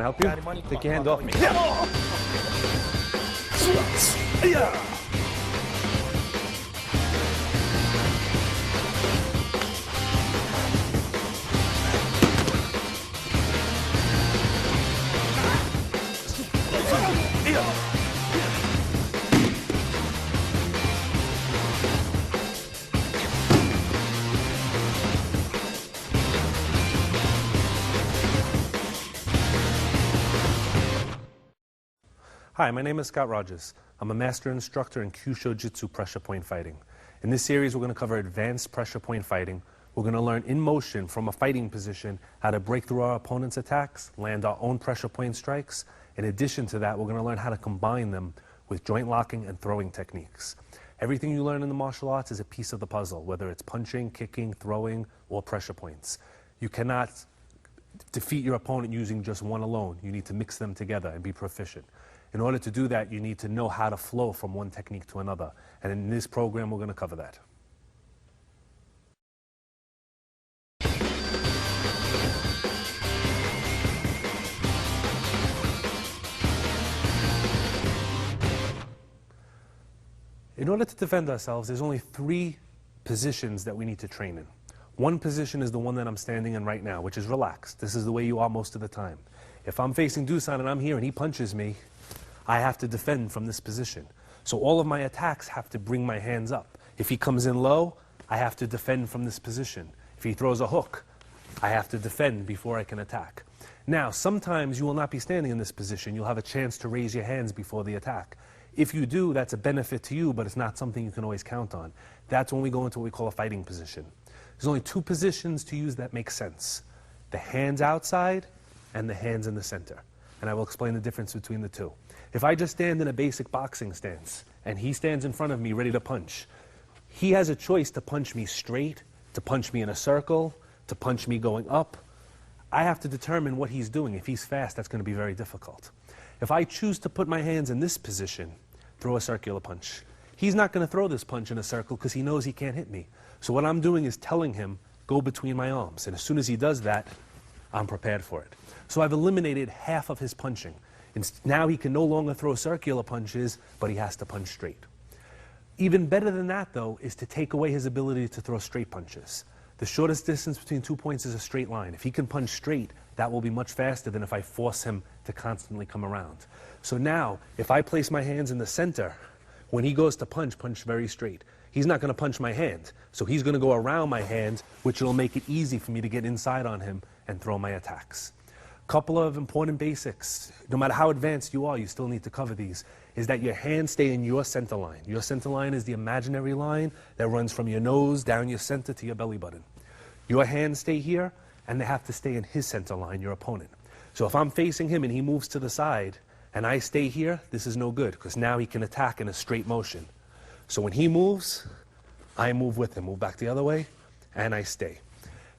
help you? Take your hand off me. Hi, my name is Scott Rogers. I'm a master instructor in Kyusho Jitsu pressure point fighting. In this series, we're going to cover advanced pressure point fighting. We're going to learn in motion from a fighting position how to break through our opponent's attacks, land our own pressure point strikes. In addition to that, we're going to learn how to combine them with joint locking and throwing techniques. Everything you learn in the martial arts is a piece of the puzzle, whether it's punching, kicking, throwing, or pressure points. You cannot defeat your opponent using just one alone. You need to mix them together and be proficient. In order to do that, you need to know how to flow from one technique to another. And in this program, we're going to cover that. In order to defend ourselves, there's only 3 positions that we need to train in. One position is the one that I'm standing in right now, which is relaxed. This is the way you are most of the time. If I'm facing Dusan and I'm here and he punches me, I have to defend from this position. So all of my attacks have to bring my hands up. If he comes in low, I have to defend from this position. If he throws a hook, I have to defend before I can attack. Now, sometimes you will not be standing in this position. You'll have a chance to raise your hands before the attack. If you do, that's a benefit to you, but it's not something you can always count on. That's when we go into what we call a fighting position. There's only 2 positions to use that make sense: the hands outside and the hands in the center. And I will explain the difference between the two. If I just stand in a basic boxing stance and he stands in front of me ready to punch, he has a choice to punch me straight, to punch me in a circle, to punch me going up. I have to determine what he's doing. If he's fast, that's going to be very difficult. If I choose to put my hands in this position, throw a circular punch, he's not going to throw this punch in a circle because he knows he can't hit me. So what I'm doing is telling him, go between my arms. And as soon as he does that, I'm prepared for it. So I've eliminated half of his punching. And now he can no longer throw circular punches, but he has to punch straight. Even better than that, though, is to take away his ability to throw straight punches. The shortest distance between 2 points is a straight line. If he can punch straight, that will be much faster than if I force him to constantly come around. So now, if I place my hands in the center, when he goes to punch very straight. He's not going to punch my hand, so he's going to go around my hand, which will make it easy for me to get inside on him and throw my attacks. Couple of important basics, no matter how advanced you are, you still need to cover these, is that your hands stay in your center line. Your center line is the imaginary line that runs from your nose down your center to your belly button. Your hands stay here, and they have to stay in his center line, your opponent. So if I'm facing him and he moves to the side, and I stay here, this is no good, because now he can attack in a straight motion. So when he moves, I move with him, move back the other way, and I stay.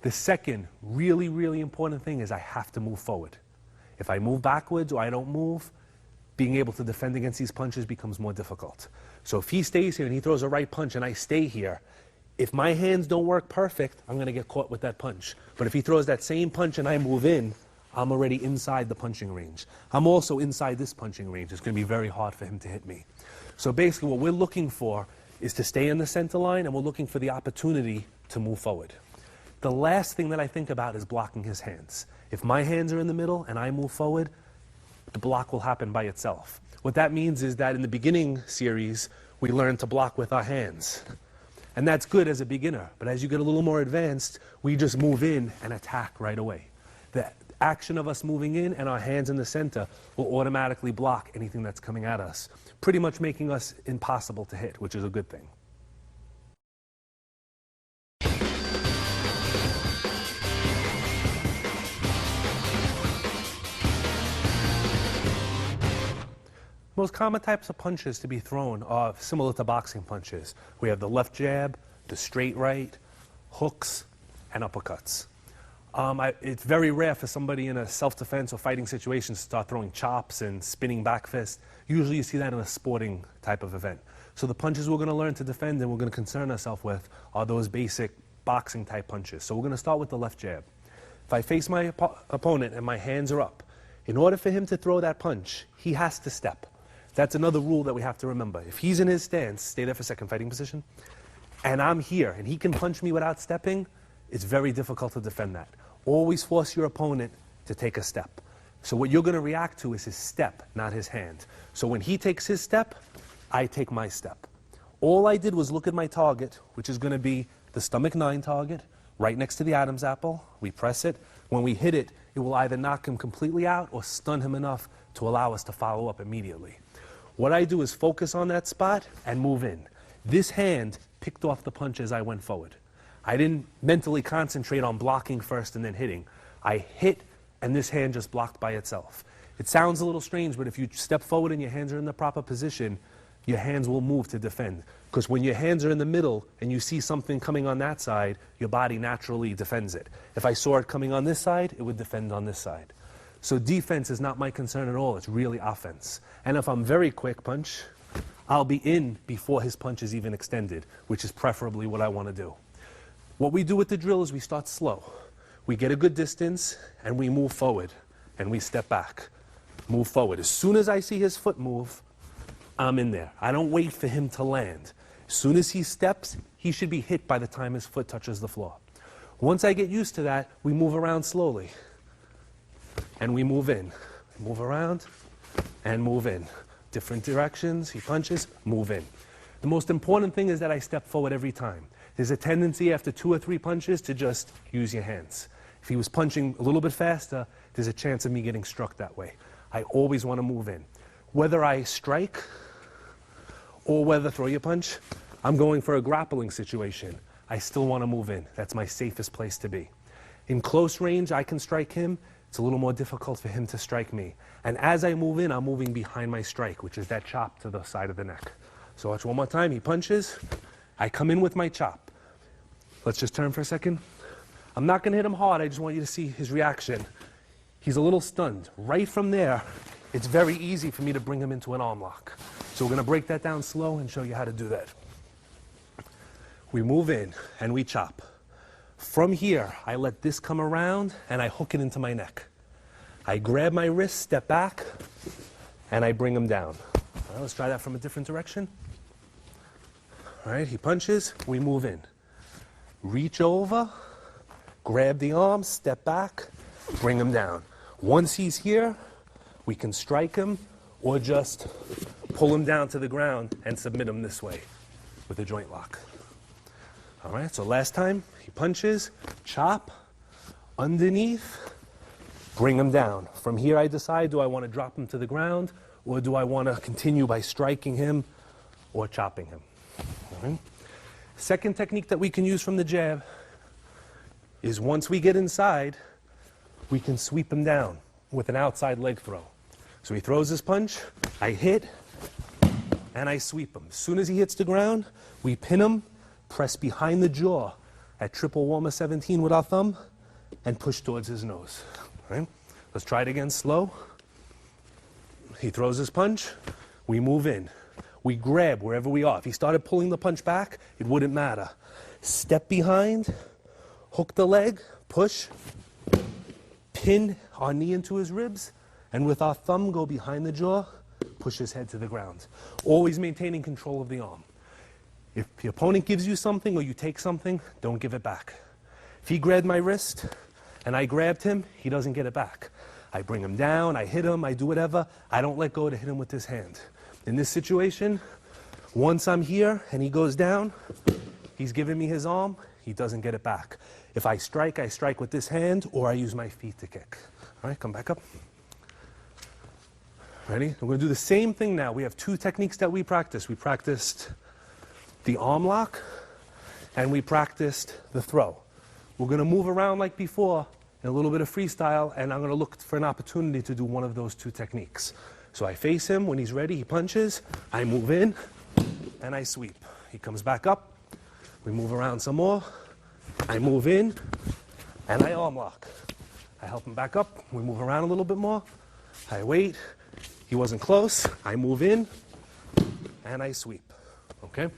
The second really, really important thing is I have to move forward. If I move backwards or I don't move, being able to defend against these punches becomes more difficult. So if he stays here and he throws a right punch and I stay here, if my hands don't work perfect, I'm going to get caught with that punch. But if he throws that same punch and I move in, I'm already inside the punching range. I'm also inside this punching range. It's going to be very hard for him to hit me. So basically what we're looking for is to stay in the center line, and we're looking for the opportunity to move forward. The last thing that I think about is blocking his hands. If my hands are in the middle and I move forward, the block will happen by itself. What that means is that in the beginning series, we learn to block with our hands. And that's good as a beginner, but as you get a little more advanced, we just move in and attack right away. The action of us moving in and our hands in the center will automatically block anything that's coming at us, pretty much making us impossible to hit, which is a good thing. Most common types of punches to be thrown are similar to boxing punches. We have the left jab, the straight right, hooks, and uppercuts. It's very rare for somebody in a self-defense or fighting situation to start throwing chops and spinning back fists. Usually you see that in a sporting type of event. So the punches we're going to learn to defend and we're going to concern ourselves with are those basic boxing type punches. So we're going to start with the left jab. If I face my opponent and my hands are up, In order for him to throw that punch, he has to step. That's another rule that we have to remember. If he's in his stance, stay there for a second, fighting position, and I'm here, and he can punch me without stepping, it's very difficult to defend that. Always force your opponent to take a step. So what you're going to react to is his step, not his hand. So when he takes his step, I take my step. All I did was look at my target, which is going to be the stomach 9 target, right next to the Adam's apple. We press it. When we hit it, it will either knock him completely out or stun him enough to allow us to follow up immediately. What I do is focus on that spot and move in. This hand picked off the punch as I went forward. I didn't mentally concentrate on blocking first and then hitting. I hit, and this hand just blocked by itself. It sounds a little strange, but if you step forward and your hands are in the proper position, your hands will move to defend. Because when your hands are in the middle and you see something coming on that side, your body naturally defends it. If I saw it coming on this side, it would defend on this side. So defense is not my concern at all. It's really offense. And if I'm very quick punch, I'll be in before his punch is even extended, which is preferably what I want to do. What we do with the drill is we start slow. We get a good distance and we move forward and we step back. Move forward. As soon as I see his foot move, I'm in there. I don't wait for him to land. As soon as he steps, he should be hit by the time his foot touches the floor. Once I get used to that, we move around slowly. And we move in. Move around and move in. Different directions, he punches, move in. The most important thing is that I step forward every time. There's a tendency after 2 or 3 punches to just use your hands. If he was punching a little bit faster, there's a chance of me getting struck that way. I always want to move in. Whether I strike or whether throw your punch, I'm going for a grappling situation. I still want to move in. That's my safest place to be. In close range, I can strike him. It's a little more difficult for him to strike me. And as I move in, I'm moving behind my strike, which is that chop to the side of the neck. So watch one more time. He punches. I come in with my chop. Let's just turn for a second. I'm not going to hit him hard. I just want you to see his reaction. He's a little stunned. Right from there, it's very easy for me to bring him into an arm lock. So we're going to break that down slow and show you how to do that. We move in and we chop. From here, I let this come around and I hook it into my neck. I grab my wrist, step back, and I bring him down. All right, let's try that from a different direction. All right, he punches, we move in. Reach over, grab the arm, step back, bring him down. Once he's here, we can strike him or just pull him down to the ground and submit him this way with a joint lock. All right, so last time, he punches, chop, underneath, bring him down. From here I decide, do I want to drop him to the ground or do I want to continue by striking him or chopping him? All right. Second technique that we can use from the jab is once we get inside, we can sweep him down with an outside leg throw. So he throws his punch, I hit, and I sweep him. As soon as he hits the ground, we pin him, press behind the jaw at triple warmer 17 with our thumb, and push towards his nose. All right? Let's try it again slow. He throws his punch, we move in. We grab wherever we are. If he started pulling the punch back, it wouldn't matter. Step behind, hook the leg, push, pin our knee into his ribs, and with our thumb go behind the jaw, push his head to the ground. Always maintaining control of the arm. If your opponent gives you something or you take something, don't give it back. If he grabbed my wrist and I grabbed him, he doesn't get it back. I bring him down, I hit him, I do whatever. I don't let go to hit him with this hand. In this situation, once I'm here and he goes down, he's giving me his arm, he doesn't get it back. If I strike with this hand or I use my feet to kick. All right, come back up. Ready? We're going to do the same thing now. We have 2 techniques that we practiced. We practiced the arm lock, and we practiced the throw. We're going to move around like before in a little bit of freestyle, and I'm going to look for an opportunity to do one of those 2 techniques. So I face him. When he's ready, he punches. I move in, and I sweep. He comes back up. We move around some more. I move in, and I arm lock. I help him back up. We move around a little bit more. I wait. He wasn't close. I move in, and I sweep. Okay?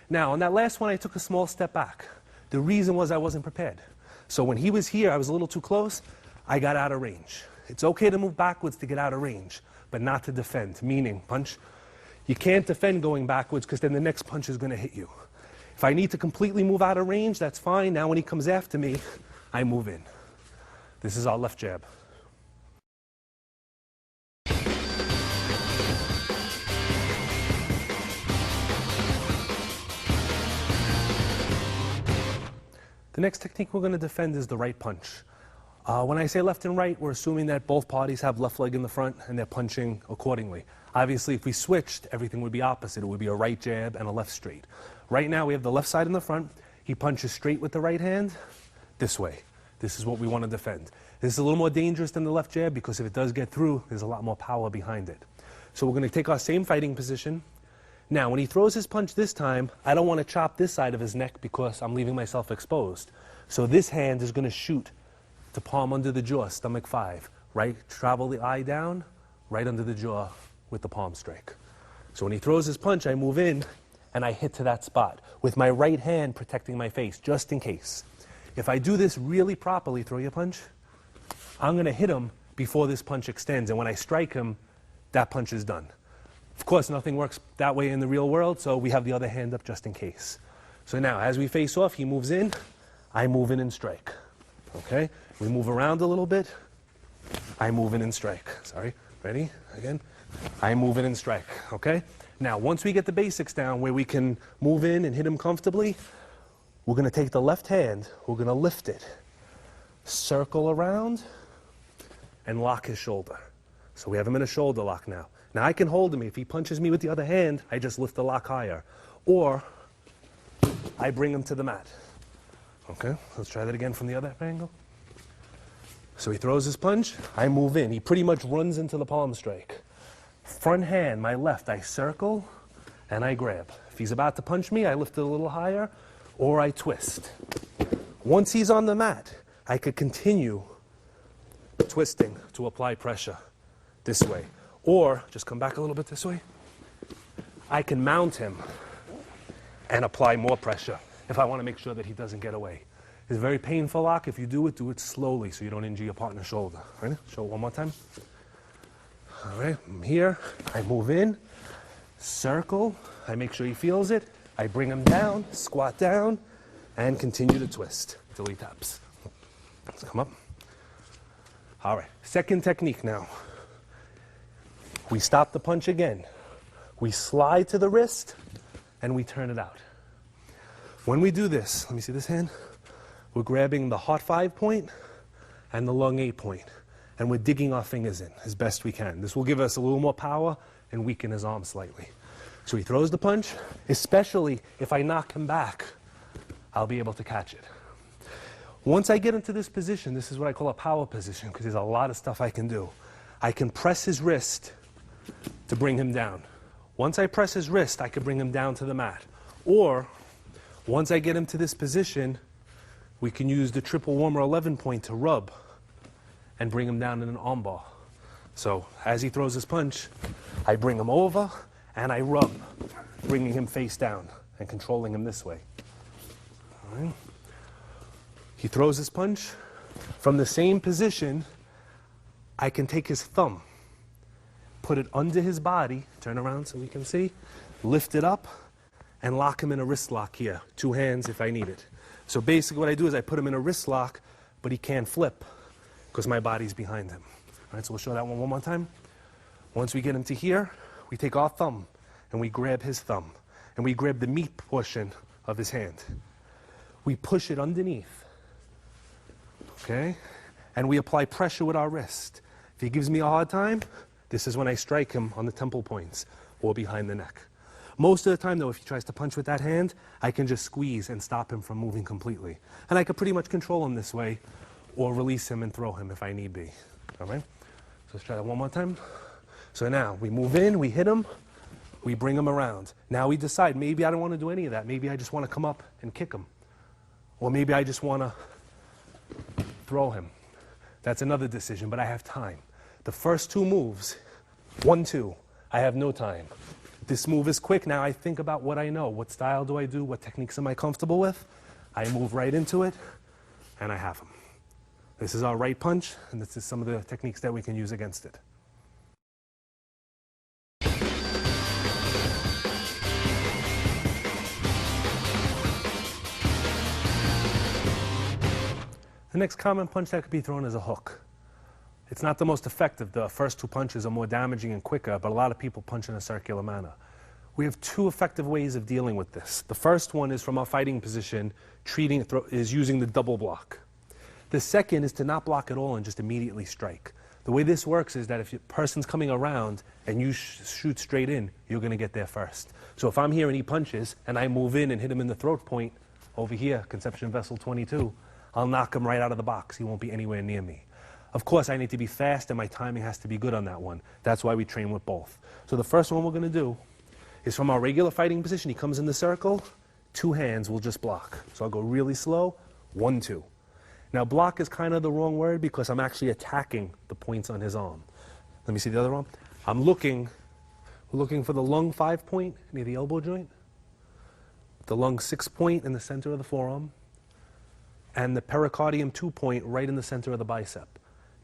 Now, on that last one, I took a small step back. The reason was I wasn't prepared. So when he was here, I was a little too close. I got out of range. It's okay to move backwards to get out of range, but not to defend, meaning punch. You can't defend going backwards because then the next punch is going to hit you. If I need to completely move out of range, that's fine. Now when he comes after me, I move in. This is our left jab. The next technique we're going to defend is the right punch. When I say left and right, we're assuming that both parties have left leg in the front and they're punching accordingly. Obviously, if we switched, everything would be opposite. It would be a right jab and a left straight. Right now, we have the left side in the front. He punches straight with the right hand this way. This is what we want to defend. This is a little more dangerous than the left jab because if it does get through, there's a lot more power behind it. So we're going to take our same fighting position. Now, when he throws his punch this time, I don't want to chop this side of his neck because I'm leaving myself exposed. So this hand is going to shoot to palm under the jaw, stomach 5. Right, travel the eye down, right under the jaw with the palm strike. So when he throws his punch, I move in and I hit to that spot with my right hand protecting my face, just in case. If I do this really properly, throw your punch, I'm going to hit him before this punch extends. And when I strike him, that punch is done. Of course, nothing works that way in the real world, so we have the other hand up just in case. So now, as we face off, he moves in, I move in and strike. Okay? We move around a little bit, I move in and strike. Sorry, ready? Again. I move in and strike. Okay? Now, once we get the basics down where we can move in and hit him comfortably, we're going to take the left hand, we're going to lift it, circle around, and lock his shoulder. So we have him in a shoulder lock now. Now I can hold him. If he punches me with the other hand, I just lift the lock higher. Or I bring him to the mat. Okay, let's try that again from the other angle. So he throws his punch, I move in. He pretty much runs into the palm strike. Front hand, my left, I circle and I grab. If he's about to punch me, I lift it a little higher or I twist. Once he's on the mat, I could continue twisting to apply pressure this way. Or, just come back a little bit this way, I can mount him and apply more pressure if I want to make sure that he doesn't get away. It's a very painful lock. If you do it slowly so you don't injure your partner's shoulder. Ready? Show it one more time. All right, I'm here. I move in, circle. I make sure he feels it. I bring him down, squat down, and continue to twist till he taps. Let's come up. All right, second technique now. We stop the punch again. We slide to the wrist, and we turn it out. When we do this, let me see this hand. We're grabbing the heart 5 point and the lung 8 point, and we're digging our fingers in as best we can. This will give us a little more power and weaken his arm slightly. So he throws the punch, especially if I knock him back, I'll be able to catch it. Once I get into this position, this is what I call a power position because there's a lot of stuff I can do. I can press his wrist to bring him down. Once I press his wrist, I can bring him down to the mat. Or, once I get him to this position, we can use the triple warmer 11 point to rub and bring him down in an arm bar. So, as he throws his punch, I bring him over and I rub, bringing him face down and controlling him this way. All right. He throws his punch. From the same position, I can take his thumb, put it under his body, turn around so we can see, lift it up, and lock him in a wrist lock here. 2 hands if I need it. So basically what I do is I put him in a wrist lock, but he can't flip because my body's behind him. All right, so we'll show that one more time. Once we get him to here, we take our thumb and we grab his thumb. And we grab the meat portion of his hand. We push it underneath. Okay? And we apply pressure with our wrist. If he gives me a hard time, this is when I strike him on the temple points or behind the neck. Most of the time, though, if he tries to punch with that hand, I can just squeeze and stop him from moving completely. And I can pretty much control him this way or release him and throw him if I need be. All right? So let's try that one more time. So now we move in, we hit him, we bring him around. Now we decide, maybe I don't want to do any of that. Maybe I just want to come up and kick him. Or maybe I just want to throw him. That's another decision, but I have time. The first 2 moves, 1, 2, I have no time. This move is quick. Now I think about what I know. What style do I do? What techniques am I comfortable with? I move right into it, and I have him. This is our right punch, and this is some of the techniques that we can use against it. The next common punch that could be thrown is a hook. It's not the most effective. The first two punches are more damaging and quicker, but a lot of people punch in a circular manner. We have two effective ways of dealing with this. The first one is from our fighting position, is using the double block. The second is to not block at all and just immediately strike. The way this works is that if a person's coming around and you shoot straight in, you're going to get there first. So if I'm here and he punches and I move in and hit him in the throat point over here, Conception Vessel 22, I'll knock him right out of the box. He won't be anywhere near me. Of course, I need to be fast and my timing has to be good on that one. That's why we train with both. So the first one we're going to do is from our regular fighting position. He comes in the circle, two hands will just block. So I'll go really slow, 1, 2. Now block is kind of the wrong word because I'm actually attacking the points on his arm. Let me see the other arm. I'm looking for the lung 5 point near the elbow joint, the lung 6 point in the center of the forearm, and the pericardium 2 point right in the center of the bicep.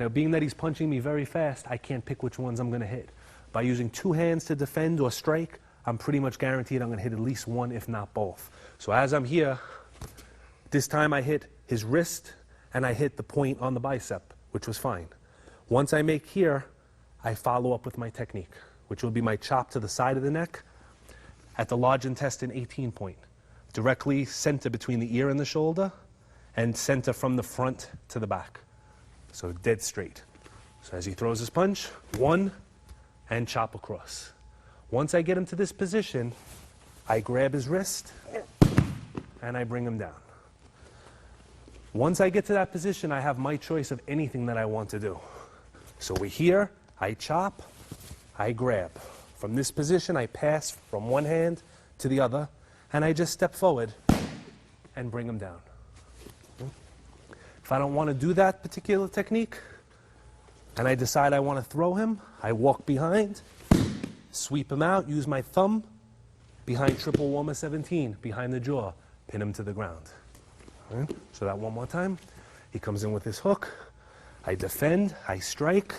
Now being that he's punching me very fast, I can't pick which ones I'm going to hit. By using two hands to defend or strike, I'm pretty much guaranteed I'm going to hit at least one, if not both. So as I'm here, this time I hit his wrist and I hit the point on the bicep, which was fine. Once I make here, I follow up with my technique, which will be my chop to the side of the neck at the large intestine 18 point, directly center between the ear and the shoulder, and center from the front to the back. So dead straight. So as he throws his punch, 1, and chop across. Once I get him to this position, I grab his wrist and I bring him down. Once I get to that position, I have my choice of anything that I want to do. So we're here, I chop, I grab. From this position, I pass from one hand to the other, and I just step forward and bring him down. If I don't want to do that particular technique, and I decide I want to throw him, I walk behind, sweep him out, use my thumb behind triple warmer 17, behind the jaw, pin him to the ground. All right? So that one more time. He comes in with his hook, I defend, I strike,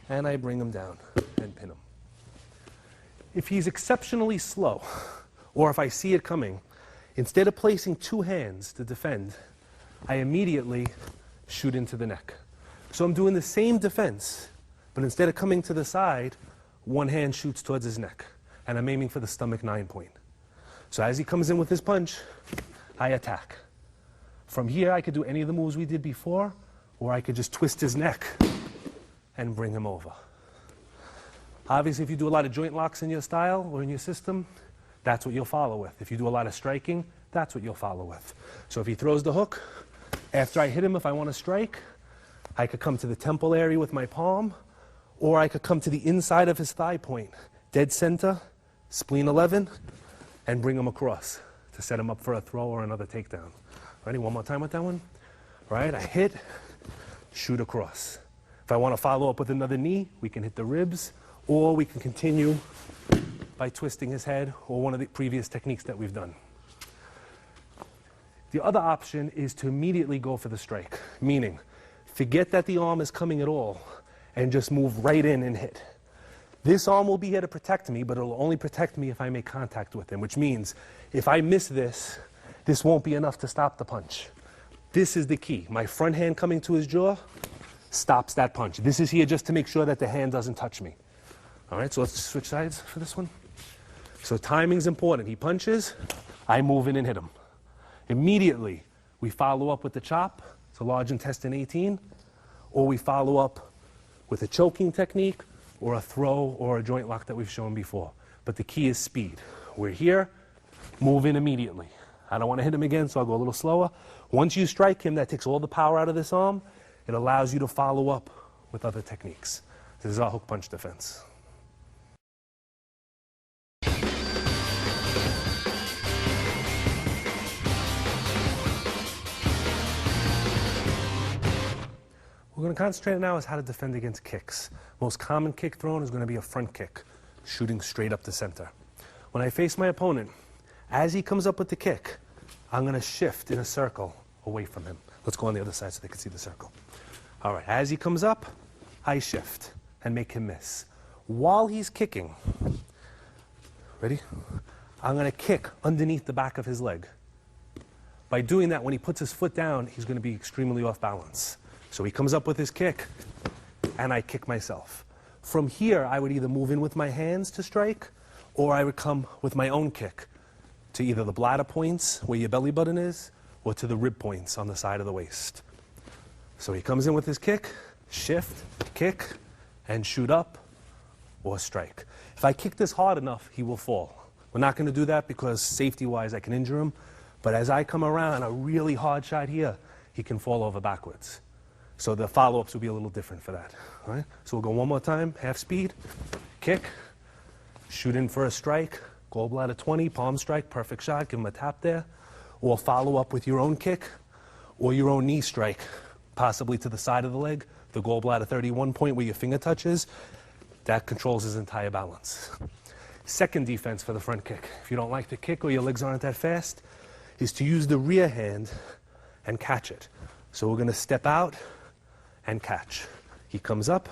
and I bring him down and pin him. If he's exceptionally slow, or if I see it coming, instead of placing two hands to defend, I immediately shoot into the neck. So I'm doing the same defense, but instead of coming to the side, one hand shoots towards his neck, and I'm aiming for the stomach 9 point. So as he comes in with his punch, I attack. From here, I could do any of the moves we did before, or I could just twist his neck and bring him over. Obviously, if you do a lot of joint locks in your style or in your system, that's what you'll follow with. If you do a lot of striking, that's what you'll follow with. So if he throws the hook, after I hit him, if I want to strike, I could come to the temple area with my palm, or I could come to the inside of his thigh point, dead center, spleen 11, and bring him across to set him up for a throw or another takedown. Ready? One more time with that one. Right? I hit, shoot across. If I want to follow up with another knee, we can hit the ribs, or we can continue by twisting his head, or one of the previous techniques that we've done. The other option is to immediately go for the strike, meaning forget that the arm is coming at all and just move right in and hit. This arm will be here to protect me, but it'll only protect me if I make contact with him, which means if I miss this, this won't be enough to stop the punch. This is the key. My front hand coming to his jaw stops that punch. This is here just to make sure that the hand doesn't touch me. All right, so let's switch sides for this one. So timing's important. He punches, I move in and hit him. Immediately, we follow up with the chop, so large intestine 18, or we follow up with a choking technique, or a throw, or a joint lock that we've shown before. But the key is speed. We're here, move in immediately. I don't want to hit him again, so I'll go a little slower. Once you strike him, that takes all the power out of this arm. It allows you to follow up with other techniques. This is our hook punch defense. We're going to concentrate now is how to defend against kicks. Most common kick thrown is going to be a front kick, shooting straight up the center. When I face my opponent, as he comes up with the kick, I'm going to shift in a circle away from him. Let's go on the other side so they can see the circle. All right, as he comes up, I shift and make him miss. While he's kicking, ready? I'm going to kick underneath the back of his leg. By doing that, when he puts his foot down, he's going to be extremely off balance. So he comes up with his kick, and I kick myself. From here, I would either move in with my hands to strike, or I would come with my own kick to either the bladder points, where your belly button is, or to the rib points on the side of the waist. So he comes in with his kick, shift, kick, and shoot up, or strike. If I kick this hard enough, he will fall. We're not going to do that because safety-wise, I can injure him. But as I come around a really hard shot here, he can fall over backwards. So the follow-ups will be a little different for that. All right? So we'll go one more time, half speed, kick, shoot in for a strike, gallbladder 20, palm strike, perfect shot, give him a tap there. Or follow up with your own kick or your own knee strike, possibly to the side of the leg, the gallbladder 31 point where your finger touches. That controls his entire balance. Second defense for the front kick, if you don't like the kick or your legs aren't that fast, is to use the rear hand and catch it. So we're going to step out and catch. He comes up,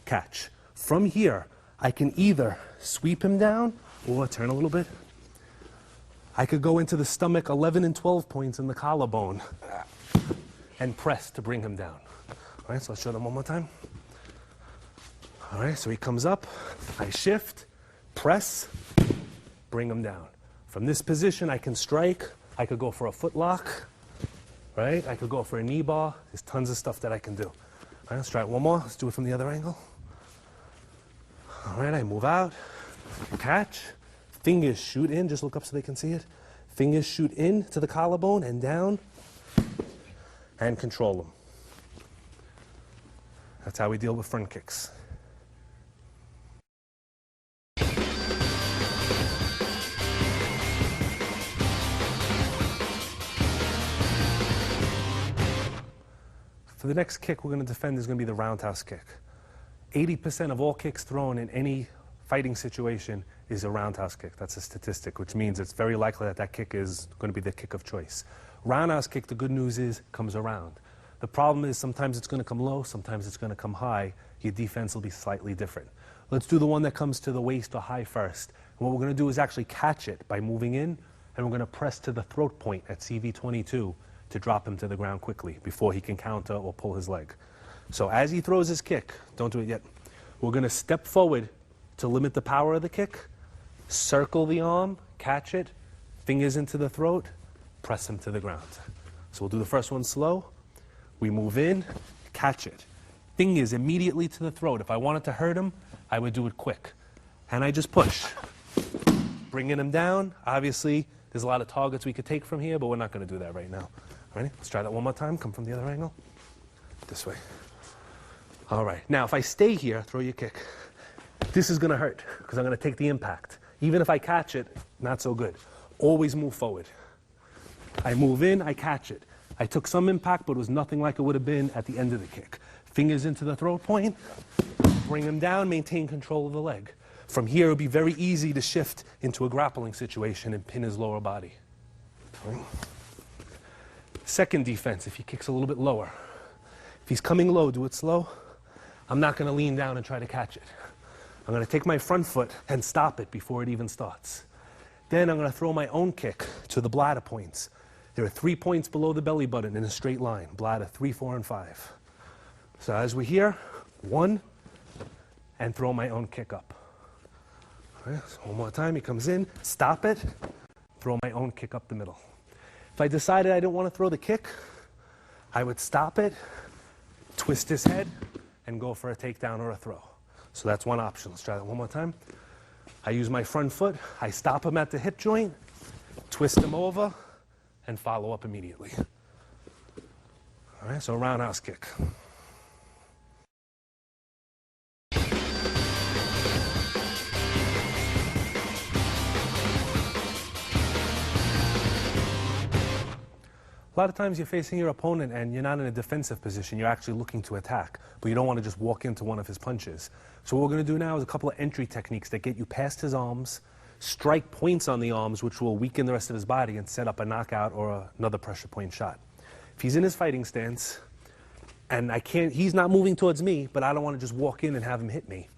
catch. From here, I can either sweep him down or turn a little bit. I could go into the stomach 11 and 12 points in the collarbone and press to bring him down. All right, so I'll show them one more time. All right, so he comes up, I shift, press, bring him down. From this position, I can strike. I could go for a foot lock, right? I could go for a knee bar. There's tons of stuff that I can do. All right, let's try it one more. Let's do it from the other angle. All right, I move out, catch, fingers shoot in. Just look up so they can see it. Fingers shoot in to the collarbone and down, and control them. That's how we deal with front kicks. For the next kick we're going to defend is going to be the roundhouse kick. 80% of all kicks thrown in any fighting situation is a roundhouse kick. That's a statistic, which means it's very likely that that kick is going to be the kick of choice. Roundhouse kick, the good news is, comes around. The problem is sometimes it's going to come low, sometimes it's going to come high. Your defense will be slightly different. Let's do the one that comes to the waist or high first. And what we're going to do is actually catch it by moving in, and we're going to press to the throat point at CV22 to drop him to the ground quickly before he can counter or pull his leg. So as he throws his kick, don't do it yet, we're going to step forward to limit the power of the kick, circle the arm, catch it, fingers into the throat, press him to the ground. So we'll do the first one slow. We move in, catch it. Fingers immediately to the throat. If I wanted to hurt him, I would do it quick. And I just push. Bringing him down. Obviously, there's a lot of targets we could take from here, but we're not going to do that right now. Ready? Let's try that one more time. Come from the other angle. This way. All right. Now, if I stay here, throw your kick. This is going to hurt because I'm going to take the impact. Even if I catch it, not so good. Always move forward. I move in, I catch it. I took some impact, but it was nothing like it would have been at the end of the kick. Fingers into the throat point, bring him down, maintain control of the leg. From here, it would be very easy to shift into a grappling situation and pin his lower body. Right. Second defense, if he kicks a little bit lower. If he's coming low, do it slow. I'm not going to lean down and try to catch it. I'm going to take my front foot and stop it before it even starts. Then I'm going to throw my own kick to the bladder points. There are 3 points below the belly button in a straight line. Bladder 3, 4, and 5. So as we're here, 1, and throw my own kick up. Okay, so one more time, he comes in, stop it, throw my own kick up the middle. If I decided I didn't want to throw the kick, I would stop it, twist his head, and go for a takedown or a throw. So that's one option. Let's try that one more time. I use my front foot, I stop him at the hip joint, twist him over, and follow up immediately. All right, so roundhouse kick. A lot of times you're facing your opponent and you're not in a defensive position, you're actually looking to attack, but you don't want to just walk into one of his punches. So what we're going to do now is a couple of entry techniques that get you past his arms, strike points on the arms which will weaken the rest of his body and set up a knockout or another pressure point shot. If he's in his fighting stance, and he's not moving towards me, but I don't want to just walk in and have him hit me.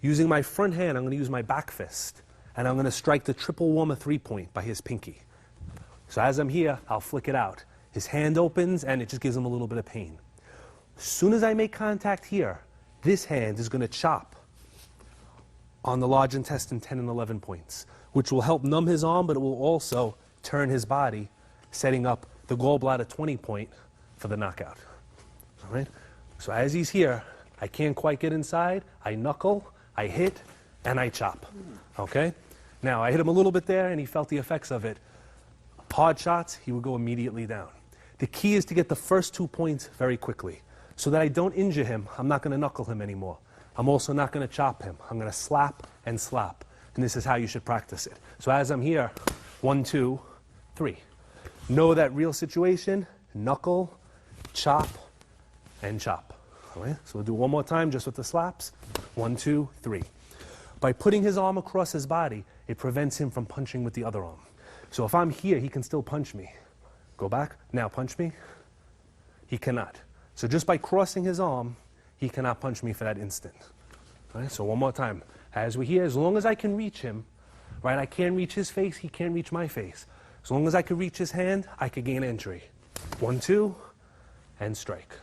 Using my front hand, I'm going to use my back fist, and I'm going to strike the triple warmer 3-point by his pinky. So as I'm here, I'll flick it out. His hand opens, and it just gives him a little bit of pain. As soon as I make contact here, this hand is going to chop on the large intestine 10 and 11 points, which will help numb his arm, but it will also turn his body, setting up the gallbladder 20 point for the knockout. All right? So as he's here, I can't quite get inside. I knuckle, I hit, and I chop. Okay? Now, I hit him a little bit there, and he felt the effects of it. Hard shots, he would go immediately down. The key is to get the first 2 points very quickly. So that I don't injure him, I'm not going to knuckle him anymore. I'm also not going to chop him. I'm going to slap and slap. And this is how you should practice it. So as I'm here, 1, 2, 3. Know that real situation, knuckle, chop, and chop. All right? So we'll do one more time just with the slaps. 1, 2, 3. By putting his arm across his body, it prevents him from punching with the other arm. So if I'm here, he can still punch me. Go back. Now punch me. He cannot. So just by crossing his arm, he cannot punch me for that instant. All right? So one more time. As we're here, as long as I can reach him, right? I can't reach his face, he can't reach my face. As long as I can reach his hand, I can gain entry. 1, 2, and strike.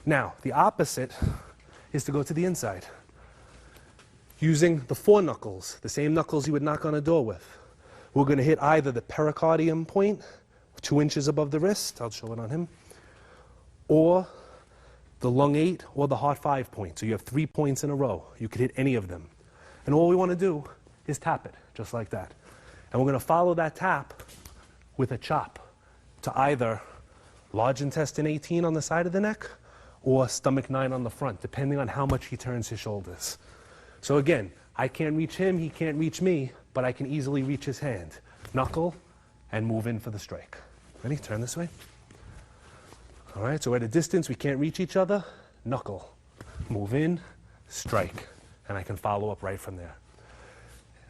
Now, the opposite is to go to the inside. Using the 4 knuckles, the same knuckles you would knock on a door with. We're going to hit either the pericardium point, 2 inches above the wrist, I'll show it on him, or the lung 8 or the heart 5 point. So you have 3 points in a row. You could hit any of them. And all we want to do is tap it, just like that. And we're going to follow that tap with a chop to either large intestine 18 on the side of the neck or stomach 9 on the front, depending on how much he turns his shoulders. So again, I can't reach him, he can't reach me, but I can easily reach his hand. Knuckle and move in for the strike. Ready? Turn this way. All right, so at a distance, we can't reach each other. Knuckle, move in, strike, and I can follow up right from there.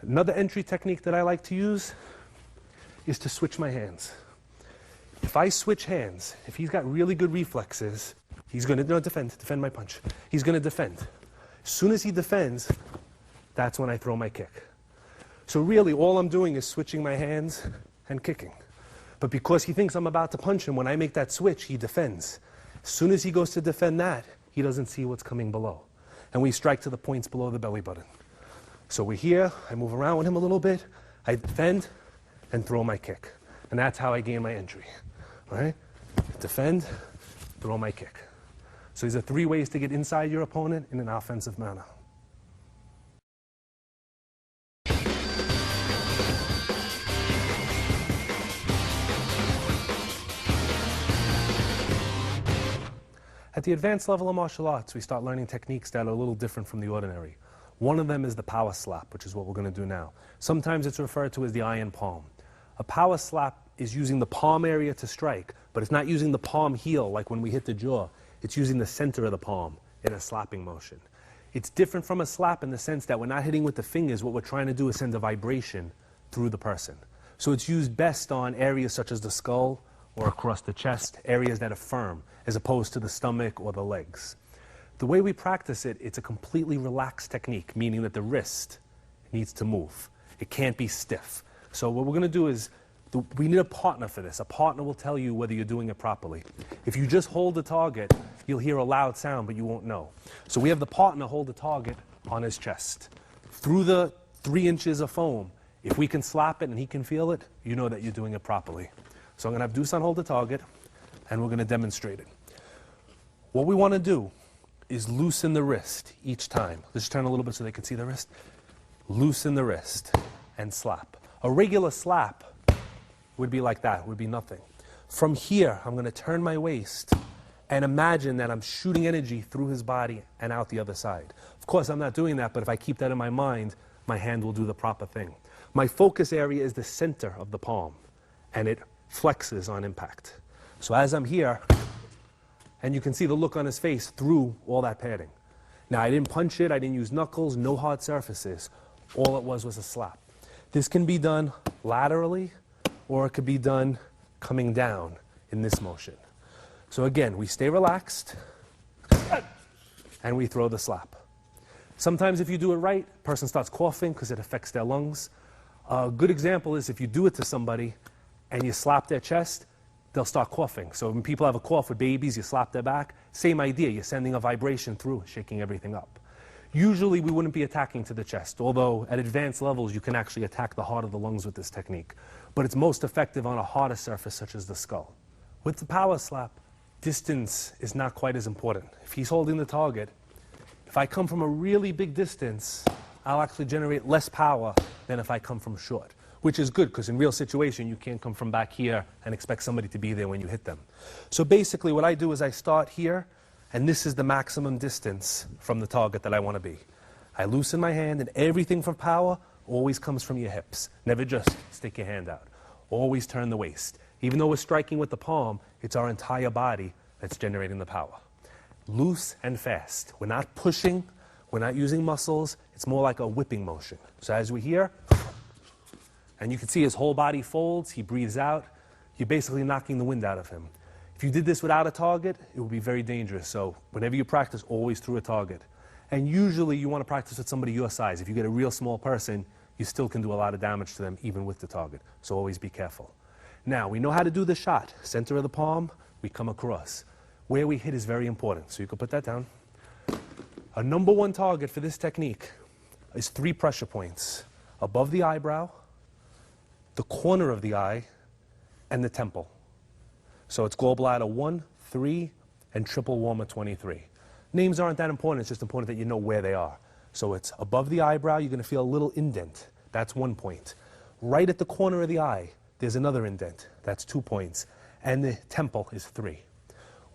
Another entry technique that I like to use is to switch my hands. If I switch hands, if he's got really good reflexes, he's going to defend my punch. He's going to defend. As soon as he defends, that's when I throw my kick. So really, all I'm doing is switching my hands and kicking. But because he thinks I'm about to punch him, when I make that switch, he defends. As soon as he goes to defend that, he doesn't see what's coming below. And we strike to the points below the belly button. So we're here, I move around with him a little bit, I defend, and throw my kick. And that's how I gain my entry. All right? Defend, throw my kick. So these are 3 ways to get inside your opponent in an offensive manner. At the advanced level of martial arts, we start learning techniques that are a little different from the ordinary. One of them is the power slap, which is what we're going to do now. Sometimes it's referred to as the iron palm. A power slap is using the palm area to strike, but it's not using the palm heel like when we hit the jaw. It's using the center of the palm in a slapping motion. It's different from a slap in the sense that we're not hitting with the fingers. What we're trying to do is send a vibration through the person. So it's used best on areas such as the skull or across the chest, areas that are firm, as opposed to the stomach or the legs. The way we practice it, it's a completely relaxed technique, meaning that the wrist needs to move. It can't be stiff. So what we're going to do is, we need a partner for this. A partner will tell you whether you're doing it properly. If you just hold the target, you'll hear a loud sound, but you won't know. So we have the partner hold the target on his chest. Through the 3 inches of foam, if we can slap it and he can feel it, you know that you're doing it properly. So I'm going to have Dusan hold the target, and we're going to demonstrate it. What we want to do is loosen the wrist each time. Let's turn a little bit so they can see the wrist. Loosen the wrist and slap. A regular slap would be like that, would be nothing. From here, I'm going to turn my waist and imagine that I'm shooting energy through his body and out the other side. Of course, I'm not doing that, but if I keep that in my mind, my hand will do the proper thing. My focus area is the center of the palm, and it flexes on impact. So as I'm here, and you can see the look on his face through all that padding. Now, I didn't punch it, I didn't use knuckles, no hard surfaces. All it was a slap. This can be done laterally, or it could be done coming down in this motion. So again, we stay relaxed, and we throw the slap. Sometimes if you do it right, a person starts coughing because it affects their lungs. A good example is if you do it to somebody and you slap their chest, they'll start coughing. So when people have a cough with babies, you slap their back. Same idea, you're sending a vibration through, shaking everything up. Usually we wouldn't be attacking to the chest, although at advanced levels you can actually attack the heart of the lungs with this technique. But it's most effective on a harder surface such as the skull. With the power slap, distance is not quite as important. If he's holding the target, if I come from a really big distance, I'll actually generate less power than if I come from short, which is good because in real situation you can't come from back here and expect somebody to be there when you hit them. So basically what I do is I start here, and this is the maximum distance from the target that I want to be. I loosen my hand, and everything from power always comes from your hips. Never just stick your hand out. Always turn the waist. Even though we're striking with the palm, it's our entire body that's generating the power. Loose and fast. We're not pushing, we're not using muscles, it's more like a whipping motion. So as we're here, and you can see his whole body folds, he breathes out, you're basically knocking the wind out of him. If you did this without a target, it would be very dangerous. So whenever you practice, always through a target. And usually you want to practice with somebody your size. If you get a real small person, you still can do a lot of damage to them even with the target. So always be careful. Now, we know how to do the shot. Center of the palm, we come across. Where we hit is very important, so you can put that down. A number one target for this technique is 3 pressure points. Above the eyebrow, the corner of the eye, and the temple. So it's gallbladder 1, 3, and triple warmer 23. Names aren't that important, it's just important that you know where they are. So it's above the eyebrow, you're going to feel a little indent. That's 1 point. Right at the corner of the eye, there's another indent. That's 2 points. And the temple is 3.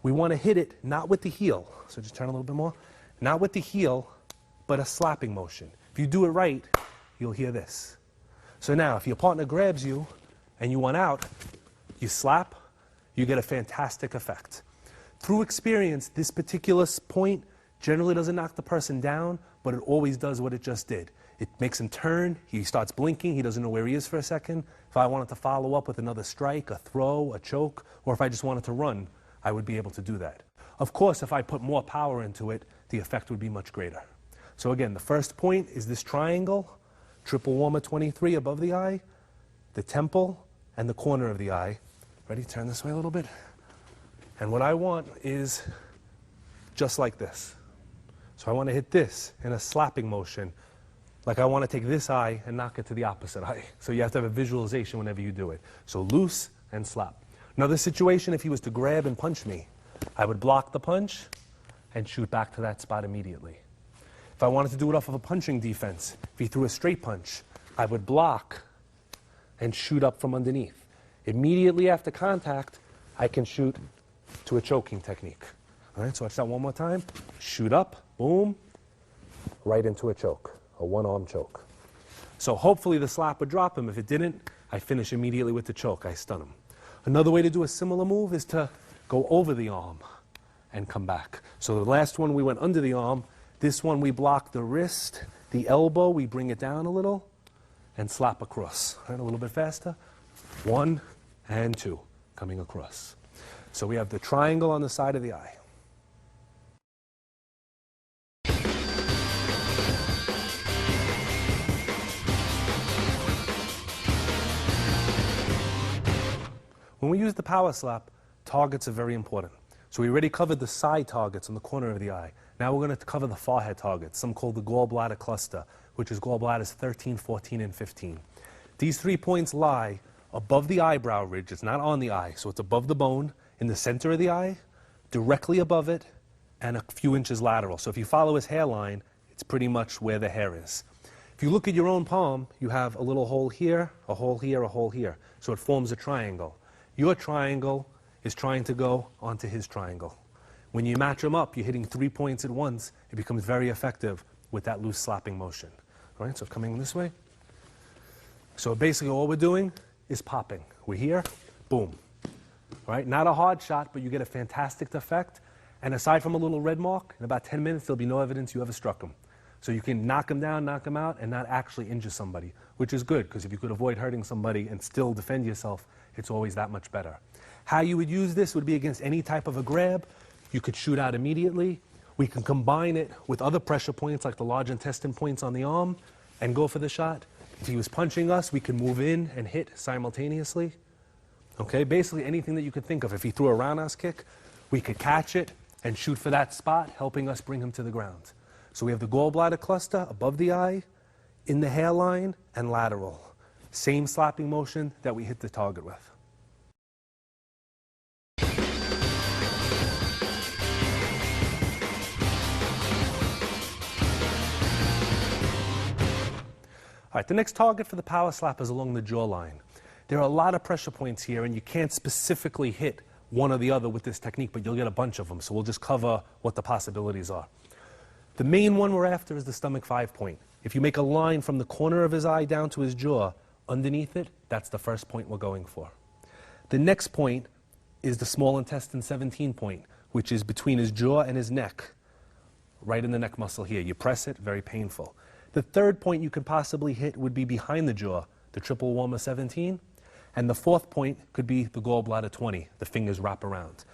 We want to hit it not with the heel. So just turn a little bit more. Not with the heel, but a slapping motion. If you do it right, you'll hear this. So now, if your partner grabs you and you want out, you slap, you get a fantastic effect. Through experience, this particular point generally doesn't knock the person down, but it always does what it just did. It makes him turn, he starts blinking, he doesn't know where he is for a second. If I wanted to follow up with another strike, a throw, a choke, or if I just wanted to run, I would be able to do that. Of course, if I put more power into it, the effect would be much greater. So again, the first point is this triangle, triple warmer 23 above the eye, the temple, and the corner of the eye. Ready? Turn this way a little bit. And what I want is just like this. So I want to hit this in a slapping motion, like I want to take this eye and knock it to the opposite eye. So you have to have a visualization whenever you do it. So loose and slap. Another situation, if he was to grab and punch me, I would block the punch and shoot back to that spot immediately. If I wanted to do it off of a punching defense, if he threw a straight punch, I would block and shoot up from underneath. Immediately after contact, I can shoot to a choking technique. All right, so watch that one more time. Shoot up, boom, right into a choke, a one-arm choke. So hopefully the slap would drop him. If it didn't, I finish immediately with the choke. I stun him. Another way to do a similar move is to go over the arm and come back. So the last one we went under the arm. This one we block the wrist, the elbow, we bring it down a little and slap across. All right, a little bit faster. 1 and 2 coming across. So we have the triangle on the side of the eye. When we use the power slap, targets are very important. So we already covered the side targets on the corner of the eye. Now we're going to cover the forehead targets, some called the gallbladder cluster, which is gallbladders 13, 14, and 15. These 3 points lie above the eyebrow ridge. It's not on the eye, so it's above the bone, in the center of the eye, directly above it, and a few inches lateral. So if you follow his hairline, it's pretty much where the hair is. If you look at your own palm, you have a little hole here, a hole here, a hole here. So it forms a triangle. Your triangle is trying to go onto his triangle. When you match them up, you're hitting 3 points at once. It becomes very effective with that loose slapping motion. All right, so coming this way. So basically all we're doing is popping. We're here, boom. All right, not a hard shot, but you get a fantastic effect. And aside from a little red mark, in about 10 minutes, there'll be no evidence you ever struck him. So you can knock him down, knock him out, and not actually injure somebody, which is good, because if you could avoid hurting somebody and still defend yourself, it's always that much better. How you would use this would be against any type of a grab. You could shoot out immediately. We can combine it with other pressure points like the large intestine points on the arm and go for the shot. If he was punching us, we can move in and hit simultaneously. Okay, basically anything that you could think of. If he threw a roundhouse kick, we could catch it and shoot for that spot, helping us bring him to the ground. So we have the gallbladder cluster above the eye, in the hairline, and lateral. Same slapping motion that we hit the target with. All right, the next target for the power slap is along the jawline. There are a lot of pressure points here, and you can't specifically hit one or the other with this technique, but you'll get a bunch of them, so we'll just cover what the possibilities are. The main one we're after is the stomach 5-point. If you make a line from the corner of his eye down to his jaw, underneath it, that's the first point we're going for. The next point is the small intestine 17-point, which is between his jaw and his neck, right in the neck muscle here. You press it, very painful. The third point you could possibly hit would be behind the jaw, the triple warmer 17. And the fourth point could be the gallbladder 20, the fingers wrap around.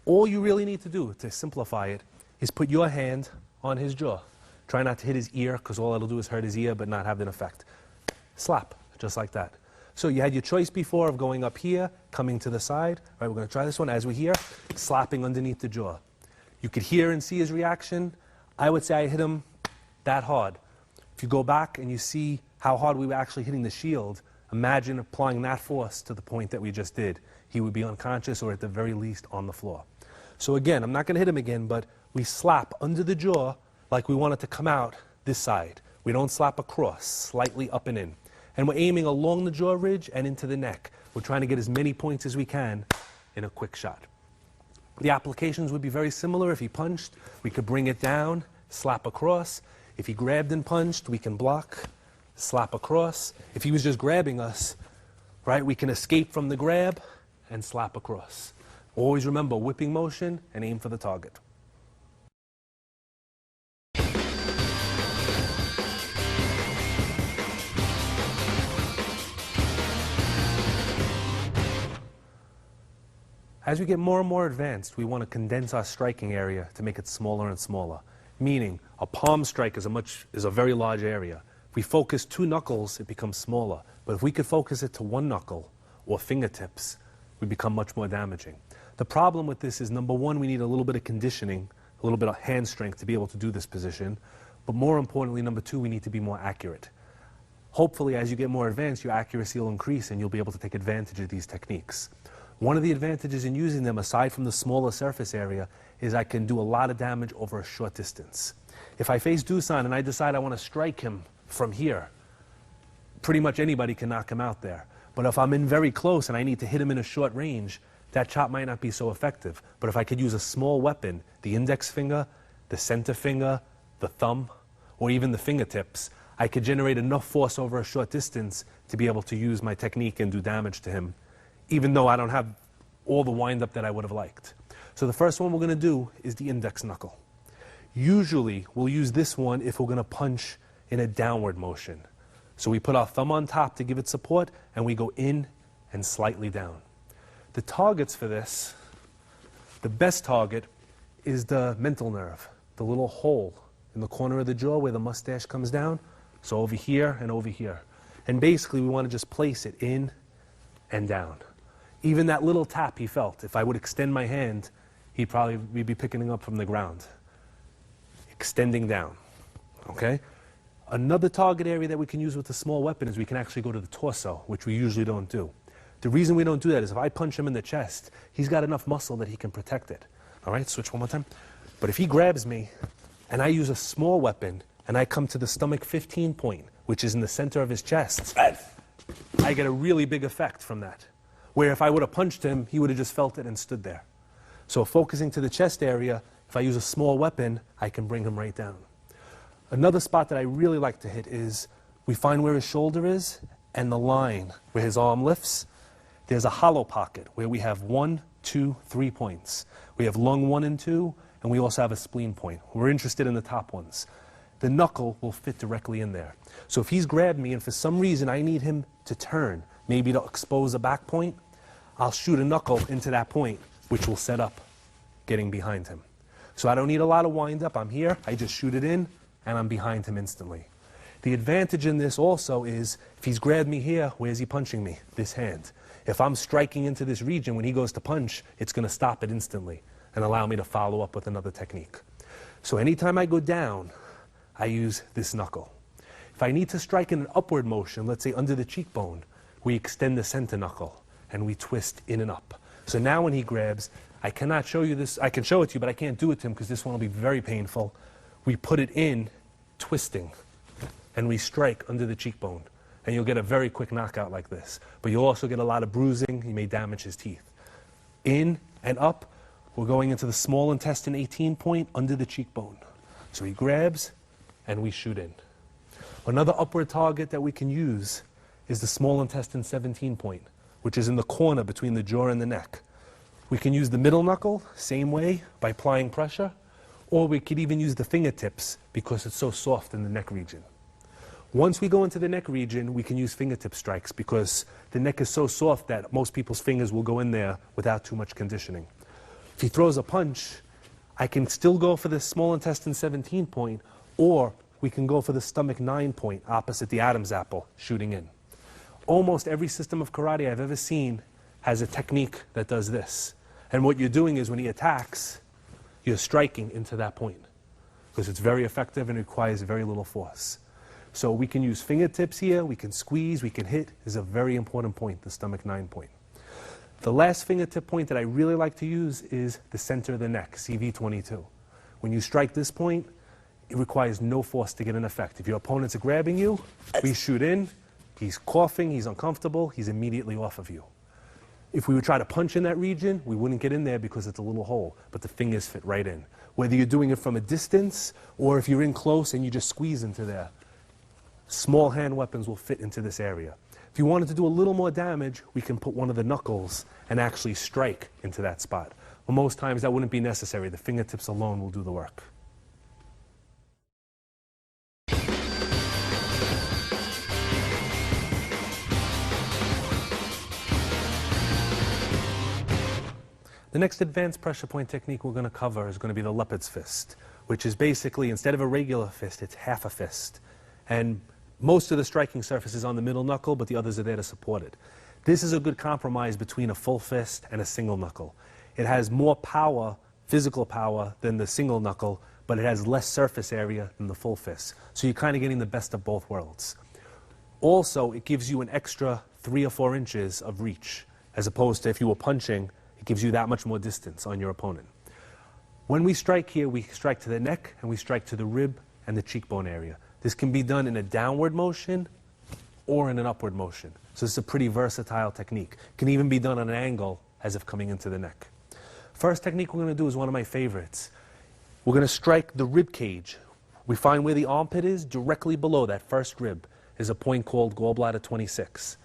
All you really need to do, to simplify it, is put your hand on his jaw. Try not to hit his ear, because all it'll do is hurt his ear, but not have an effect. Slap, just like that. So you had your choice before of going up here, coming to the side. All right, we're going to try this one. As we're here, slapping underneath the jaw. You could hear and see his reaction. I would say I hit him that hard. If you go back and you see how hard we were actually hitting the shield, imagine applying that force to the point that we just did. He would be unconscious or at the very least on the floor. So again, I'm not going to hit him again, but we slap under the jaw like we want it to come out this side. We don't slap across, slightly up and in. And we're aiming along the jaw ridge and into the neck. We're trying to get as many points as we can in a quick shot. The applications would be very similar. If he punched, we could bring it down, slap across. If he grabbed and punched, we can block, slap across. If he was just grabbing us, right, we can escape from the grab and slap across. Always remember whipping motion and aim for the target. As we get more and more advanced, we want to condense our striking area to make it smaller and smaller. Meaning, a palm strike is a very large area. If we focus 2 knuckles, it becomes smaller. But if we could focus it to 1 knuckle or fingertips, we become much more damaging. The problem with this is, number one, we need a little bit of conditioning, a little bit of hand strength to be able to do this position. But more importantly, number two, we need to be more accurate. Hopefully, as you get more advanced, your accuracy will increase and you'll be able to take advantage of these techniques. One of the advantages in using them, aside from the smaller surface area, is I can do a lot of damage over a short distance. If I face Dusan and I decide I want to strike him from here, pretty much anybody can knock him out there. But if I'm in very close and I need to hit him in a short range, that chop might not be so effective. But if I could use a small weapon, the index finger, the center finger, the thumb, or even the fingertips, I could generate enough force over a short distance to be able to use my technique and do damage to him, even though I don't have all the wind-up that I would have liked. So the first one we're going to do is the index knuckle. Usually, we'll use this one if we're going to punch in a downward motion. So we put our thumb on top to give it support, and we go in and slightly down. The targets for this, the best target is the mental nerve, the little hole in the corner of the jaw where the mustache comes down. So over here and over here. And basically, we want to just place it in and down. Even that little tap he felt, if I would extend my hand, he'd probably be picking it up from the ground. Extending down, okay? Another target area that we can use with a small weapon is we can actually go to the torso, which we usually don't do. The reason we don't do that is if I punch him in the chest, he's got enough muscle that he can protect it. All right, switch one more time. But if he grabs me and I use a small weapon and I come to the stomach 15 point, which is in the center of his chest, I get a really big effect from that. Where if I would have punched him, he would have just felt it and stood there. So focusing to the chest area, if I use a small weapon, I can bring him right down. Another spot that I really like to hit is we find where his shoulder is and the line where his arm lifts. There's a hollow pocket where we have 1, 2, 3 points. We have lung 1 and 2, and we also have a spleen point. We're interested in the top ones. the knuckle will fit directly in there. So if he's grabbed me and for some reason I need him to turn, maybe to expose a back point, I'll shoot a knuckle into that point, which will set up getting behind him. So I don't need a lot of wind up. I'm here, I just shoot it in, and I'm behind him instantly. The advantage in this also is, if he's grabbed me here, where's he punching me? This hand. If I'm striking into this region, when he goes to punch, it's going to stop it instantly and allow me to follow up with another technique. So anytime I go down, I use this knuckle. If I need to strike in an upward motion, let's say under the cheekbone, we extend the center knuckle and we twist in and up. So now when he grabs, I cannot show you this. I can show it to you, but I can't do it to him because this one will be very painful. We put it in, twisting, and we strike under the cheekbone. And you'll get a very quick knockout like this. But you'll also get a lot of bruising. You may damage his teeth. In and up, we're going into the small intestine 18 point under the cheekbone. So he grabs, and we shoot in. Another upward target that we can use is the small intestine 17 point, which is in the corner between the jaw and the neck. We can use the middle knuckle, same way, by applying pressure, or we could even use the fingertips because it's so soft in the neck region. Once we go into the neck region, we can use fingertip strikes because the neck is so soft that most people's fingers will go in there without too much conditioning. If he throws a punch, I can still go for the small intestine 17 point, or we can go for the stomach 9 point opposite the Adam's apple, shooting in. Almost every system of karate I've ever seen has a technique that does this. And what you're doing is when he attacks, you're striking into that point because it's very effective and requires very little force. So we can use fingertips here, we can squeeze, we can hit. Is a very important point, the stomach 9 point. The last fingertip point that I really like to use is the center of the neck, CV22. When you strike this point, it requires no force to get an effect. If your opponent's grabbing you, we shoot in, he's coughing, he's uncomfortable, he's immediately off of you. If we would try to punch in that region, we wouldn't get in there because it's a little hole, but the fingers fit right in. Whether you're doing it from a distance or if you're in close and you just squeeze into there, small hand weapons will fit into this area. If you wanted to do a little more damage, we can put one of the knuckles and actually strike into that spot. But most times that wouldn't be necessary. The fingertips alone will do the work. The next advanced pressure point technique we're going to cover is going to be the leopard's fist, which is basically, instead of a regular fist, it's half a fist. And most of the striking surface is on the middle knuckle, but the others are there to support it. This is a good compromise between a full fist and a single knuckle. It has more power, physical power, than the single knuckle, but it has less surface area than the full fist. So you're kind of getting the best of both worlds. Also, it gives you an extra 3 or 4 inches of reach, as opposed to if you were punching, it gives you that much more distance on your opponent. When we strike here, we strike to the neck and we strike to the rib and the cheekbone area. This can be done in a downward motion or in an upward motion. So it's a pretty versatile technique. It can even be done on an angle as if coming into the neck. First technique we're going to do is one of my favorites. We're going to strike the rib cage. We find where the armpit is, directly below that first rib is a point called gallbladder 26.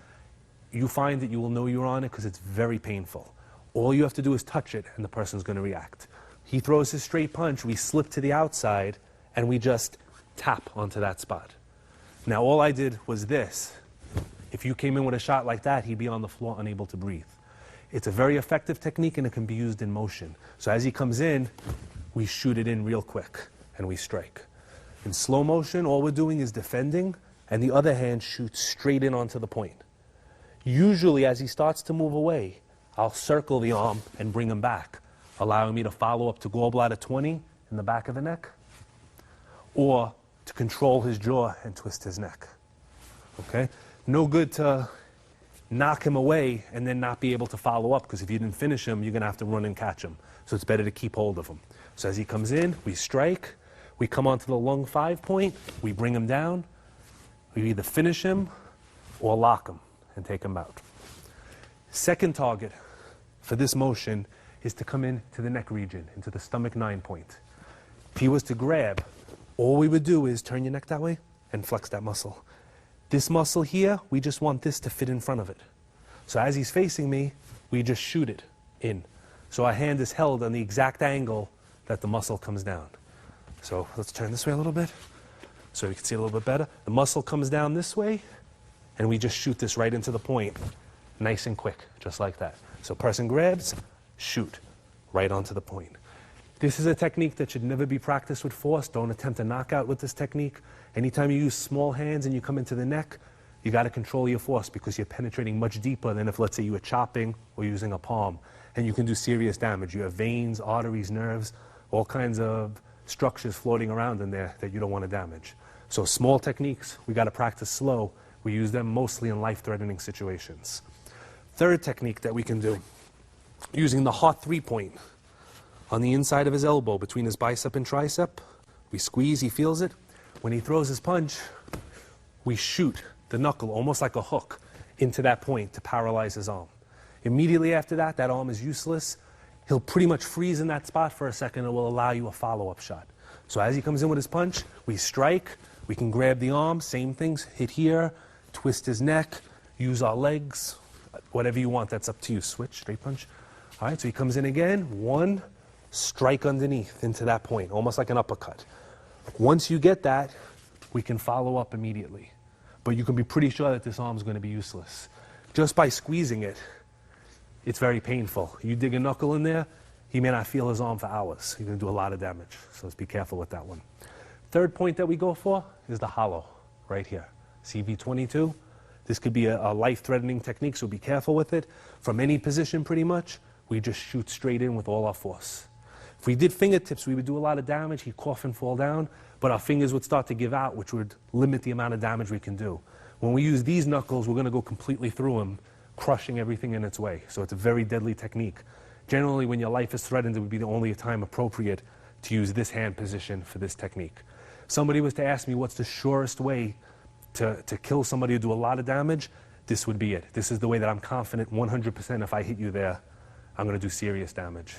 You find that you will know you're on it because it's very painful. All you have to do is touch it and the person's going to react. He throws his straight punch, we slip to the outside, and we just tap onto that spot. Now all I did was this. If you came in with a shot like that, he'd be on the floor unable to breathe. It's a very effective technique and it can be used in motion. So as he comes in, we shoot it in real quick and we strike. In slow motion, all we're doing is defending and the other hand shoots straight in onto the point. Usually as he starts to move away, I'll circle the arm and bring him back, allowing me to follow up to gallbladder 20 in the back of the neck, or to control his jaw and twist his neck. Okay? No good to knock him away and then not be able to follow up, because if you didn't finish him, you're going to have to run and catch him. So it's better to keep hold of him. So as he comes in, we strike, we come onto the lung 5 point, we bring him down, we either finish him or lock him and take him out. Second target for this motion is to come in to the neck region, into the stomach 9 point. If he was to grab, all we would do is turn your neck that way and flex that muscle. This muscle here, we just want this to fit in front of it. So as he's facing me, we just shoot it in. So our hand is held on the exact angle that the muscle comes down. So let's turn this way a little bit. So you can see a little bit better. The muscle comes down this way, and we just shoot this right into the point, nice and quick, just like that. So person grabs, shoot, right onto the point. This is a technique that should never be practiced with force. Don't attempt a knockout with this technique. Anytime you use small hands and you come into the neck, you got to control your force because you're penetrating much deeper than if, let's say, you were chopping or using a palm. And you can do serious damage. You have veins, arteries, nerves, all kinds of structures floating around in there that you don't want to damage. So small techniques, we got to practice slow. We use them mostly in life-threatening situations. Third technique that we can do, using the hot three-point on the inside of his elbow between his bicep and tricep. We squeeze, he feels it. When he throws his punch, we shoot the knuckle almost like a hook into that point to paralyze his arm. Immediately after that, that arm is useless. He'll pretty much freeze in that spot for a second and will allow you a follow-up shot. So as he comes in with his punch, we strike, we can grab the arm, same things, hit here, twist his neck, use our legs, whatever you want, that's up to you. Switch, straight punch. All right, so he comes in again, one, strike underneath into that point, almost like an uppercut. Once you get that, we can follow up immediately. But you can be pretty sure that this arm is going to be useless. Just by squeezing it, it's very painful. You dig a knuckle in there, he may not feel his arm for hours. You're going to do a lot of damage, so let's be careful with that one. Third point that we go for is the hollow, right here. CV22. This could be a life-threatening technique, so be careful with it. From any position, pretty much, we just shoot straight in with all our force. If we did fingertips, we would do a lot of damage. He'd cough and fall down, but our fingers would start to give out, which would limit the amount of damage we can do. When we use these knuckles, we're going to go completely through him, crushing everything in its way. So it's a very deadly technique. Generally, when your life is threatened, it would be the only time appropriate to use this hand position for this technique. Somebody was to ask me what's the surest way to kill somebody or do a lot of damage, this would be it. This is the way that I'm confident 100% if I hit you there, I'm going to do serious damage.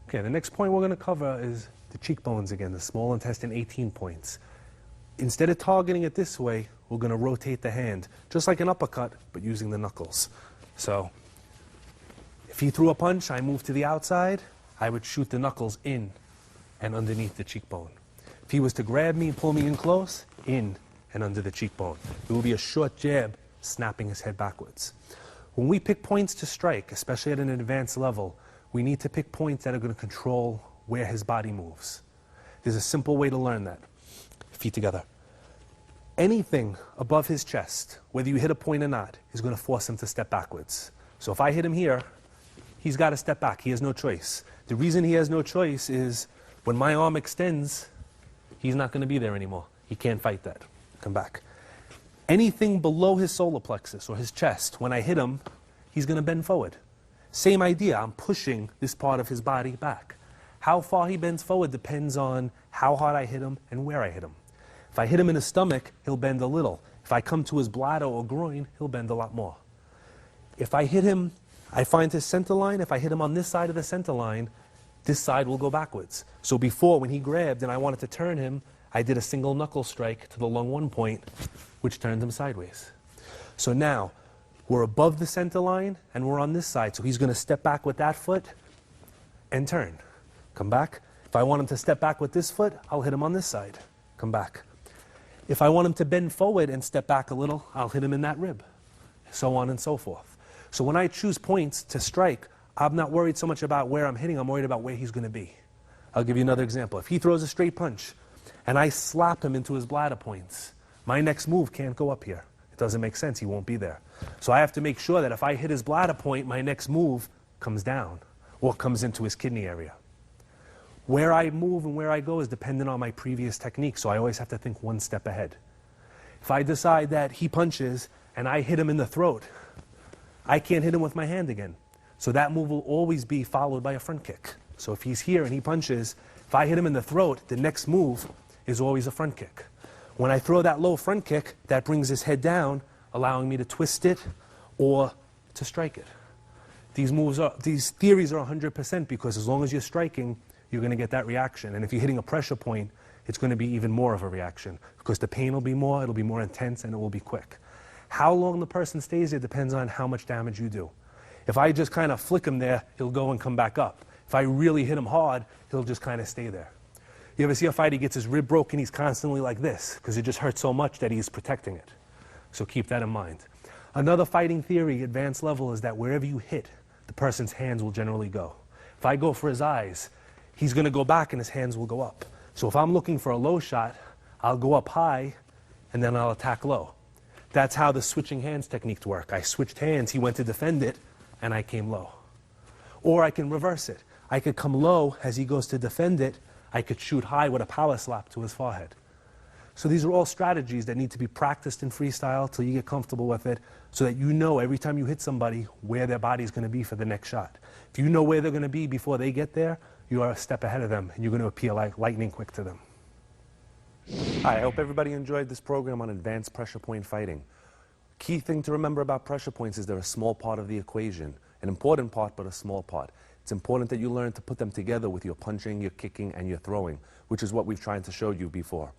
Okay, the next point we're going to cover is the cheekbones again, the small intestine 18 points. Instead of targeting it this way, we're going to rotate the hand, just like an uppercut, but using the knuckles. So, if he threw a punch, I move to the outside, I would shoot the knuckles in and underneath the cheekbone. If he was to grab me and pull me in close, in and under the cheekbone. It will be a short jab, snapping his head backwards. When we pick points to strike, especially at an advanced level, we need to pick points that are going to control where his body moves. There's a simple way to learn that. Feet together. Anything above his chest, whether you hit a point or not, is going to force him to step backwards. So if I hit him here, he's got to step back. He has no choice. The reason he has no choice is when my arm extends, he's not going to be there anymore. He can't fight that. Come back. Anything below his solar plexus or his chest, when I hit him, he's going to bend forward. Same idea. I'm pushing this part of his body back. How far he bends forward depends on how hard I hit him and where I hit him. If I hit him in his stomach, he'll bend a little. If I come to his bladder or groin, he'll bend a lot more. If I hit him, I find his center line. If I hit him on this side of the center line, this side will go backwards. So before, when he grabbed and I wanted to turn him, I did a single knuckle strike to the lung 1 point, which turned him sideways. So now, we're above the center line and we're on this side. So he's going to step back with that foot and turn. Come back. If I want him to step back with this foot, I'll hit him on this side. Come back. If I want him to bend forward and step back a little, I'll hit him in that rib. So on and so forth. So when I choose points to strike, I'm not worried so much about where I'm hitting, I'm worried about where he's going to be. I'll give you another example. If he throws a straight punch and I slap him into his bladder points, my next move can't go up here. It doesn't make sense, he won't be there. So I have to make sure that if I hit his bladder point, my next move comes down or comes into his kidney area. Where I move and where I go is dependent on my previous technique, so I always have to think one step ahead. If I decide that he punches and I hit him in the throat, I can't hit him with my hand again. So that move will always be followed by a front kick. So if he's here and he punches, if I hit him in the throat, the next move is always a front kick. When I throw that low front kick, that brings his head down, allowing me to twist it or to strike it. These theories are 100% because as long as you're striking, you're going to get that reaction. And if you're hitting a pressure point, it's going to be even more of a reaction because the pain will be more, it'll be more intense, and it will be quick. How long the person stays there depends on how much damage you do. If I just kind of flick him there, he'll go and come back up. If I really hit him hard, he'll just kind of stay there. You ever see a fighter, he gets his rib broken, he's constantly like this, because it just hurts so much that he's protecting it. So keep that in mind. Another fighting theory, advanced level, is that wherever you hit, the person's hands will generally go. If I go for his eyes, he's going to go back and his hands will go up. So if I'm looking for a low shot, I'll go up high and then I'll attack low. That's how the switching hands techniques work. I switched hands, he went to defend it, and I came low. Or I can reverse it. I could come low as he goes to defend it. I could shoot high with a power slap to his forehead. So these are all strategies that need to be practiced in freestyle till you get comfortable with it, so that you know every time you hit somebody where their body's going to be for the next shot. If you know where they're going to be before they get there, you are a step ahead of them, and you're going to appear like lightning quick to them. Hi, I hope everybody enjoyed this program on advanced pressure point fighting. Key thing to remember about pressure points is they're a small part of the equation, an important part, but a small part. It's important that you learn to put them together with your punching, your kicking, and your throwing, which is what we've tried to show you before.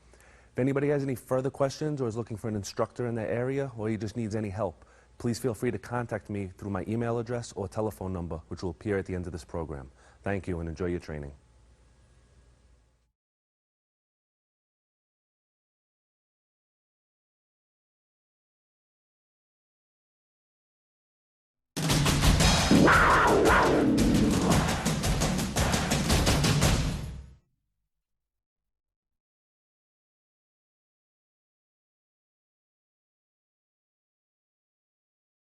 If anybody has any further questions or is looking for an instructor in their area, or he just needs any help, please feel free to contact me through my email address or telephone number, which will appear at the end of this program. Thank you and enjoy your training.